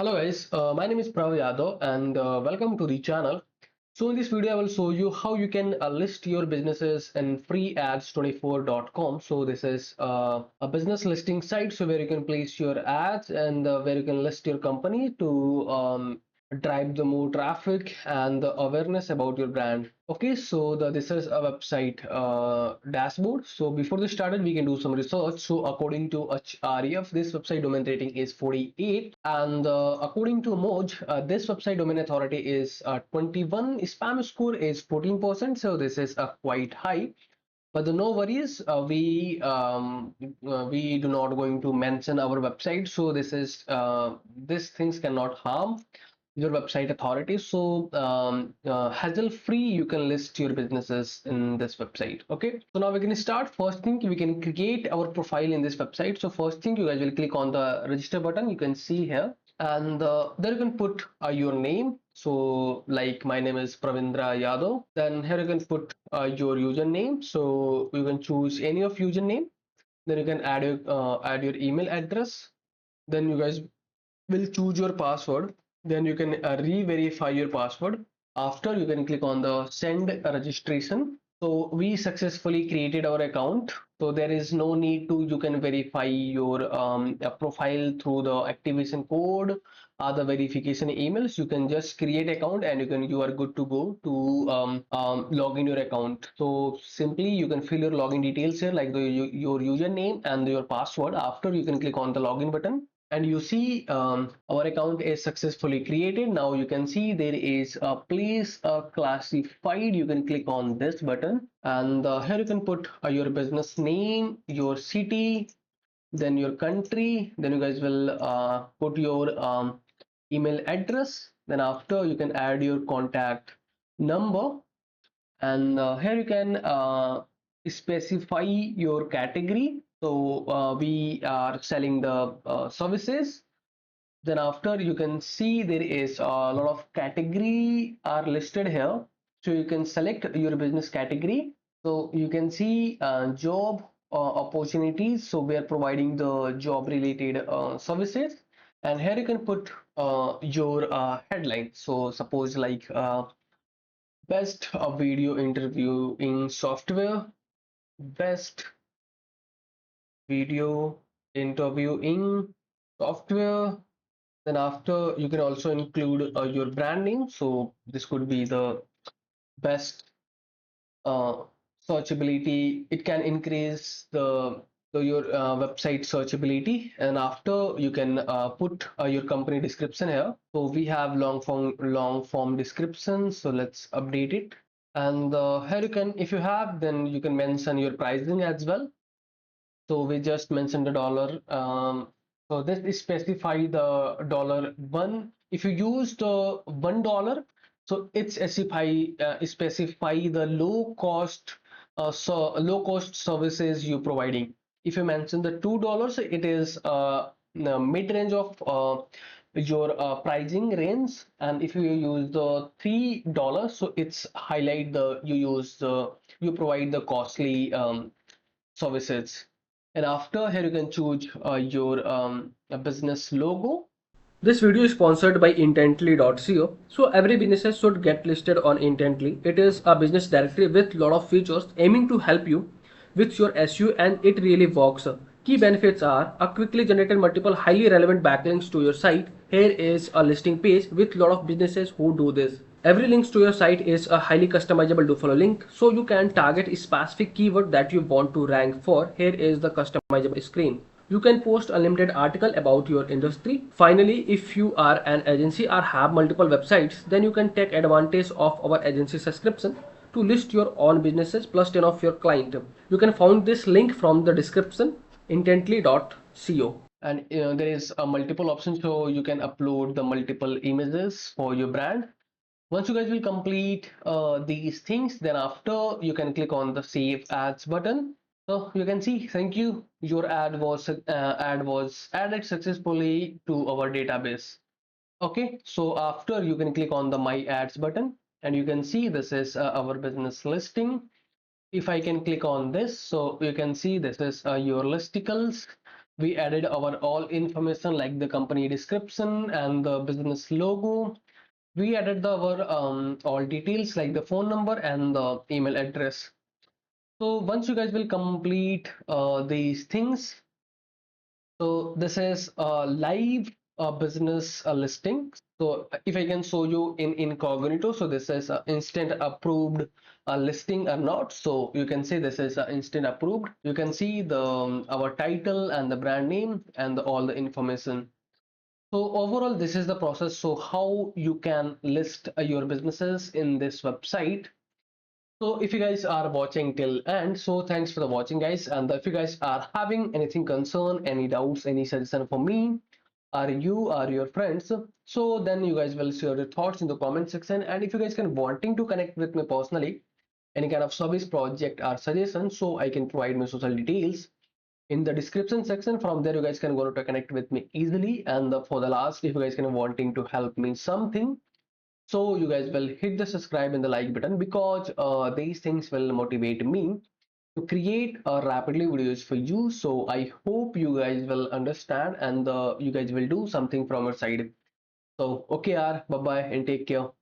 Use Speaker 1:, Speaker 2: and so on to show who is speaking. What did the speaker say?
Speaker 1: Hello guys, my name is Prav Yadav and welcome to the channel. So in this video I will show you how you can list your businesses in freeads24.com. So this is a business listing site, so where you can place your ads and where you can list your company to drive the more traffic and the awareness about your brand. Okay, so this is a website dashboard. So before this started, we can do some research. So according to Href, this website domain rating is 48, and according to Moj, this website domain authority is 21. Spam score is 14%. So this is quite high. But no worries, we do not going to mention our website. So this things cannot harm your website authority. So hassle free, you can list your businesses in this website. Okay, so now we can start. First thing, we can create our profile in this website. So first thing, you guys will click on the register button, you can see here, and there you can put your name. So like my name is Pravindra Yadav. Then here you can put your username. So you can choose any of username. Then you can add your email address. Then you guys will choose your password. Then you can re-verify your password. After, you can click on the send registration. So we successfully created our account. So there is no need to, you can verify your profile through the activation code or the verification emails. You can just create account and you are good to go to log in your account. So simply you can fill your login details here, like your username and your password. After, you can click on the login button and you see our account is successfully created. Now you can see there is a place classified. You can click on this button, and here you can put your business name, your city, then your country. Then you guys will put your email address. Then after, you can add your contact number, and here you can specify your category. So we are selling the services. Then after, you can see there is a lot of category are listed here. So you can select your business category. So you can see job opportunities. So we are providing the job related services. And here you can put your headline. So suppose like best video interviewing software, best video interviewing software. Then after, you can also include your brand name. So this could be the best uh, searchability. It can increase your website searchability. And after, you can put your company description here. So we have long form description. So let's update it. And here you can, if you have, then you can mention your pricing as well. So we just mentioned the dollar. So this is specify the dollar one. If you use the $1, so it's specify the low cost services you providing. If you mention the $2, it is the mid range of your pricing range. And if you use the $3, so it's highlight the you provide the costly services. And after, here you can choose your business logo. This video is sponsored by intently.co. So every business should get listed on Intently. It is a business directory with lot of features aiming to help you with your SEO, and it really works. Key benefits are a quickly generated multiple highly relevant backlinks to your site. Here is a listing page with lot of businesses who do this. Every link to your site is a highly customizable do follow link, so you can target a specific keyword that you want to rank for. Here is the customizable screen. You can post unlimited article about your industry. Finally, if you are an agency or have multiple websites, then you can take advantage of our agency subscription to list your own businesses plus 10 of your client. You can find this link from the description, intently.co. And there is a multiple options, so you can upload the multiple images for your brand. Once you guys will complete these things, then after, you can click on the save ads button. So you can see, thank you, your ad was added successfully to our database. Okay, so after, you can click on the my ads button, and you can see this is our business listing. If I can click on this, so you can see this is your listicles. We added our all information like the company description and the business logo. We added our all details like the phone number and the email address. So once you guys will complete these things, so this is a live business listing. So if I can show you in incognito, so this is instant approved listing or not. So you can say this is instant approved. You can see the our title and the brand name and all the information. So overall, this is the process. So how you can list your businesses in this website. So if you guys are watching till end, so thanks for the watching guys. And if you guys are having anything concern, any doubts, any suggestion for me, or you or your friends, so then you guys will share your thoughts in the comment section. And if you guys can wanting to connect with me personally, any kind of service project or suggestion, so I can provide my social details in the description section. From there, you guys can go to connect with me easily. And for the last, if you guys can wanting to help me something, so you guys will hit the subscribe and the like button, because these things will motivate me to create rapidly videos for you. So I hope you guys will understand and you guys will do something from your side. So okay, bye bye and take care.